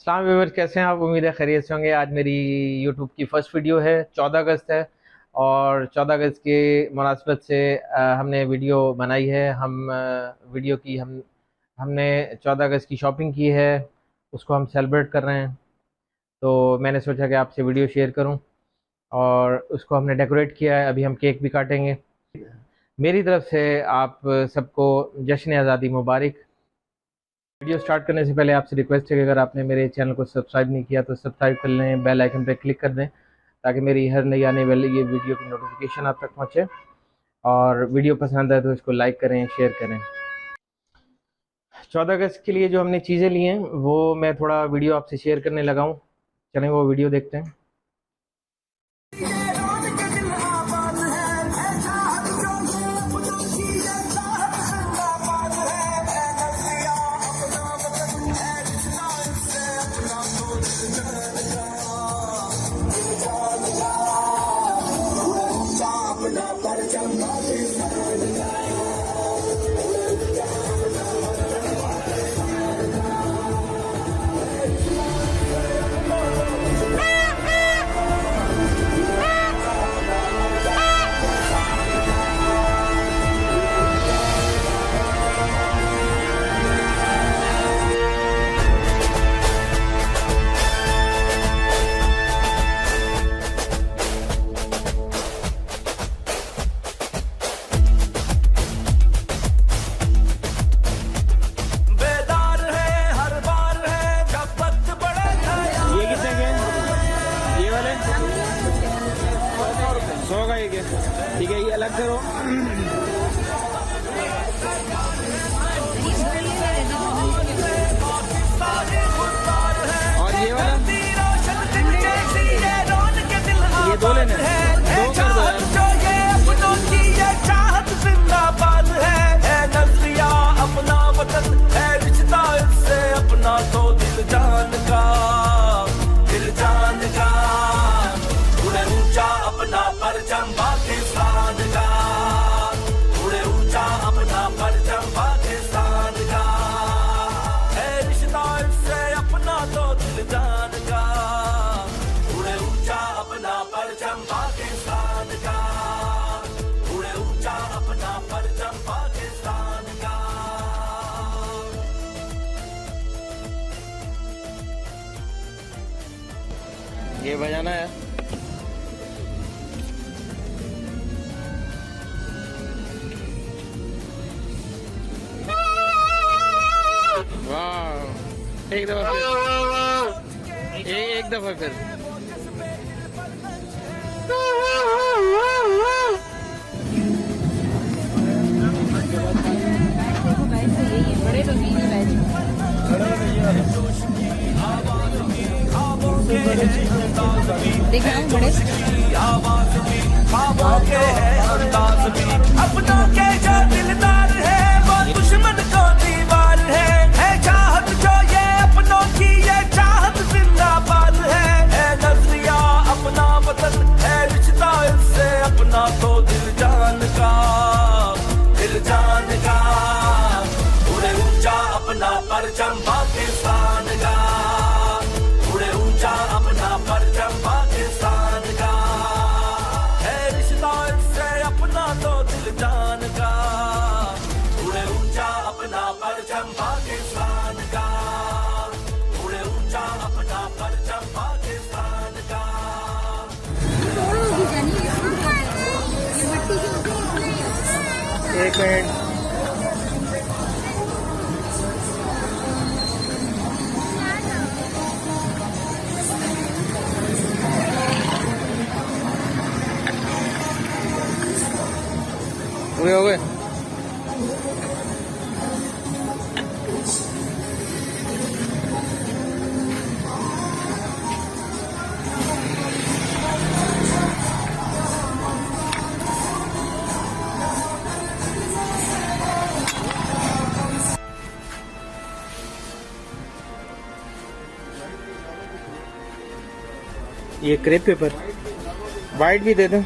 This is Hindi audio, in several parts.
अस्सलाम व्यूअर्स, कैसे हैं आप? उम्मीद है खैरियत से होंगे। आज मेरी यूट्यूब की फर्स्ट वीडियो है। 14 अगस्त है और 14 अगस्त के मुनासबत से हमने वीडियो बनाई है। वीडियो की हमने 14 अगस्त की शॉपिंग की है, उसको हम सेलिब्रेट कर रहे हैं। तो मैंने सोचा कि आपसे वीडियो शेयर करूं और उसको हमने डेकोरेट किया है। अभी हम केक भी काटेंगे। मेरी तरफ से आप सबको जश्न आज़ादी मुबारक। वीडियो स्टार्ट करने से पहले आपसे रिक्वेस्ट है कि अगर आपने मेरे चैनल को सब्सक्राइब नहीं किया तो सब्सक्राइब कर लें, बेल आइकन पर क्लिक कर दें ताकि मेरी हर नई आने वाली ये वीडियो की नोटिफिकेशन आप तक पहुंचे। और वीडियो पसंद आए तो इसको लाइक करें, शेयर करें। 14 अगस्त के लिए जो हमने चीज़ें ली हैं वो मैं थोड़ा वीडियो आपसे शेयर करने लगा हूँ। चलें वो वीडियो देखते हैं। ये कितने के हैं? ये वाले 100 का एक है। ठीक है, ये अलग करो। और ये वाला ये दो लेने दो कर दो यार। अपना वतन है रिश्ता इससे अपना तो दिल जान का उड़े ऊंचा अपना परचम पाकिस्तान का, उड़े ऊंचा अपना परचम पाकिस्तान का है रिश्ता इससे अपना तो दिल जान का, उड़े ऊंचा अपना परचम पाकिस्तान का, उड़े ऊंचा अपना परचम पाकिस्तान का। ये बजाना है। वाह, एक दफा फिर, एक दफा फिर। बड़े तो नहीं देखा बड़े आवाज भी ख्वाबों के है अंदाज भी अपनों के जो दिलदार है वो दुश्मन को दीवार है चाहत जो ये अपनों की ये चाहत जिंदाबाद है नजरिया अपना वतन है रिश्ता इससे अपना तो दिल जान का उड़े ऊंचा अपना परचम पाकिस्तान का, उड़े ऊंचा अपना परचम पाकिस्तान का है रिश्ता इससे अपना तो दिल जान का, उड़े ऊंचा अपना परचम पाकिस्तान का, उड़े ऊंचा अपना परचम पाकिस्तान का। एक मिनट। पूरे हो गए? ये क्रेप पेपर वाइट भी दे दो।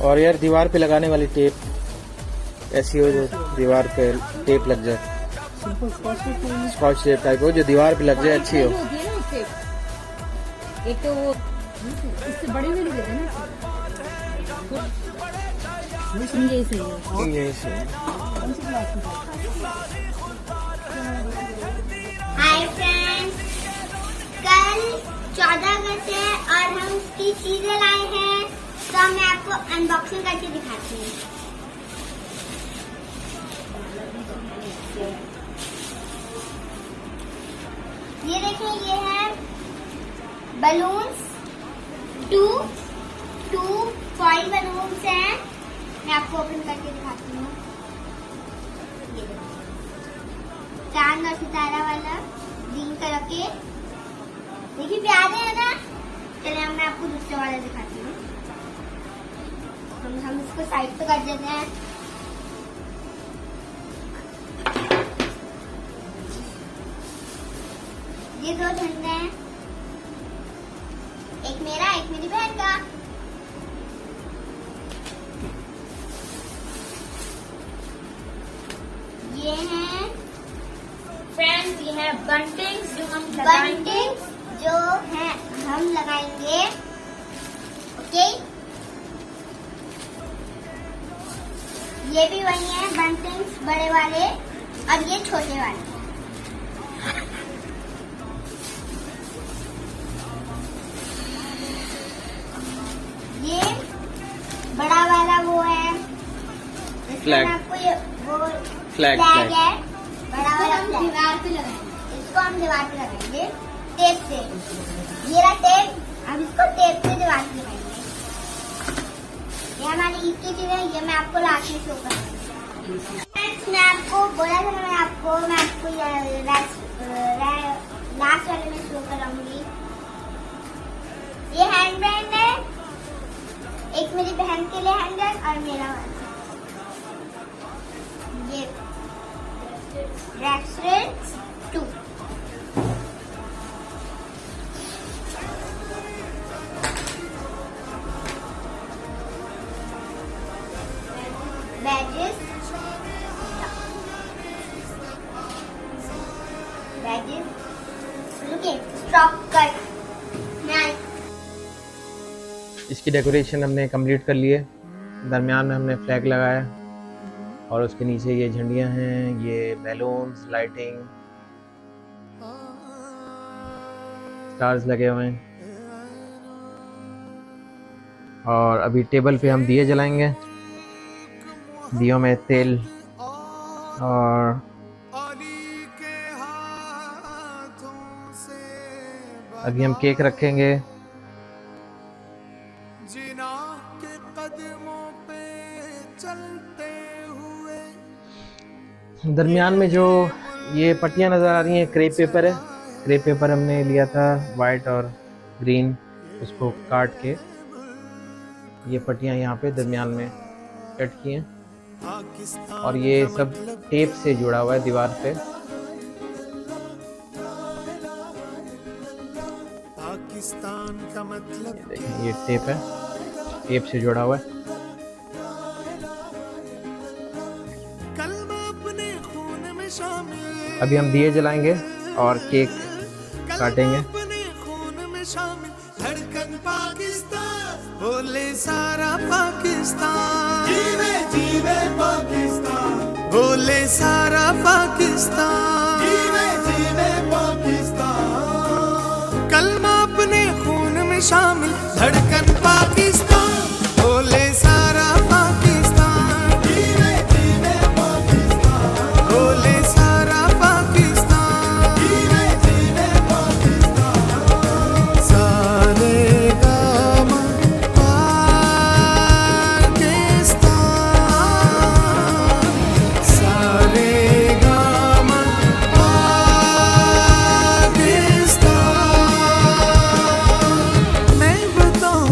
और यार दीवार पे लगाने वाली टेप। ऐसी हो जो दीवार पे टेप लग जाए, स्कॉच टेप टाइप हो जो दीवार पे लग जाए, अच्छी हो। होती है ना उससे, एक तो वो इससे बड़ी वाली दे देना, यही सही है। यही सही। हाय फ्रेंड्स, कल 14 अगस्त है और हम उसकी चीजें लाए हैं, तो मैं आपको अनबॉक्सिंग करके दिखाती हूँ। ये देखें, ये है बलून्स, टू फॉइल बलून्स हैं। मैं आपको ओपन करके दिखाती हूँ। ये देखो, चांद और सितारा वाला ग्रीन कलर के, देखिए प्यारे है ना। चलिए मैं आपको दूसरा वाला दिखाती हूँ। हम इसको साइड पे कर देते हैं। ये दो झंडे हैं, एक मेरा एक मेरी बहन का। ये हैं फ्रेंड्स, ये है बंटिंग्स जो हम लगाएंगे। ओके, ये भी वही है बंटिंग्स, बड़े वाले, और ये छोटे वाले। ये बड़ा वाला वो है, फ्लैग, आपको ये वो फ्लैग है, बड़ा वाला दीवार पे लगाएंगे। इसको हम दीवार पे लगाएंगे टेप से। ये रहा टेप, अब इसको टेप से दीवार पे लगाएंगे। ये हमारी ईद की चीजें, ये मैं आपको लास्ट में शो करूंगी। मैं आपको बोला था, मैं आपको लास्ट वाले में शो कराऊंगी। ये हैंड ब्रांड है, एक मेरी बहन के लिए हैंड ब्रांड और मेरा वाला। ये रेक्सरेंस 2, बैजेस, लुकिए स्टॉप कट। इसकी डेकोरेशन हमने कंप्लीट कर ली है। दरमियान में हमने फ्लैग लगाया और उसके नीचे ये झंडियां हैं, ये बैलून्स, लाइटिंग, स्टार्स लगे हुए हैं। और अभी टेबल पे हम दिए जलाएंगे। दियों में तेल और अभी हम केक रखेंगे। दरमियान में जो ये पट्टियाँ नज़र आ रही हैं, क्रेप पेपर है। क्रेप पेपर हमने लिया था वाइट और ग्रीन, उसको काट के ये पट्टियाँ यहाँ पे दरमियान में कट की हैं। और ये सब टेप से जुड़ा हुआ है दीवार पे। पाकिस्तान का मतलब देखिए, ये टेप है, टेप से जुड़ा हुआ है। अभी हम दिए जलाएंगे और केक काटेंगे। धड़कन पाकिस्तान, बोले सारा पाकिस्तान, जीवे जीवे पाकिस्तान, बोले सारा पाकिस्तान, जीवे जीवे पाकिस्तान। कलमा अपने खून में शामिल, धड़कन पाकिस्तान, बोले सारा पाकिस्तान, जीवे जीवे पाकिस्तान, बोले सारा पाकिस्तान, जीवे जीवे पाकिस्तान। सारे गाम पाकिस्तान, सारे गाम पाकिस्तान। मैं बताऊं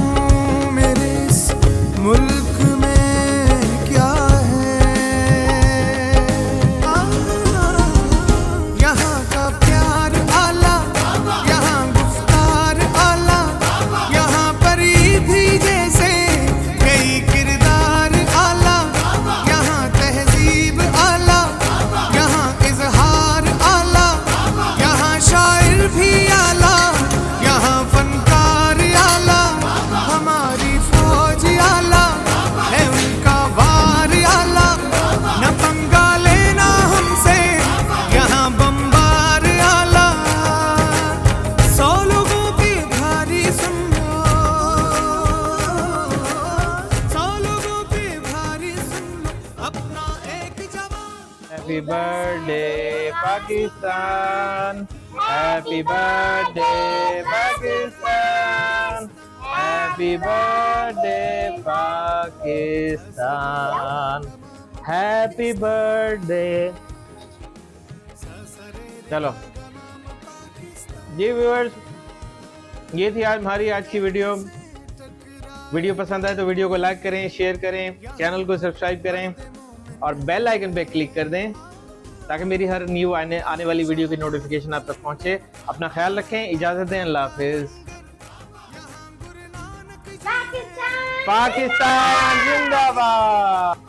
अपना एक जवान happy birthday Pakistan, happy birthday Pakistan, happy birthday Pakistan, happy birthday. चलो जी व्यूअर्स, ये थी आज हमारी आज की वीडियो पसंद आए तो वीडियो को लाइक करें, शेयर करें, चैनल को सब्सक्राइब करें और बेल आइकन पे क्लिक कर दें ताकि मेरी हर न्यू आने वाली वीडियो की नोटिफिकेशन आप तक पहुंचे। अपना ख्याल रखें, इजाजत दें, अल्लाह हाफिज। पाकिस्तान पाकिस्तान जिंदाबाद।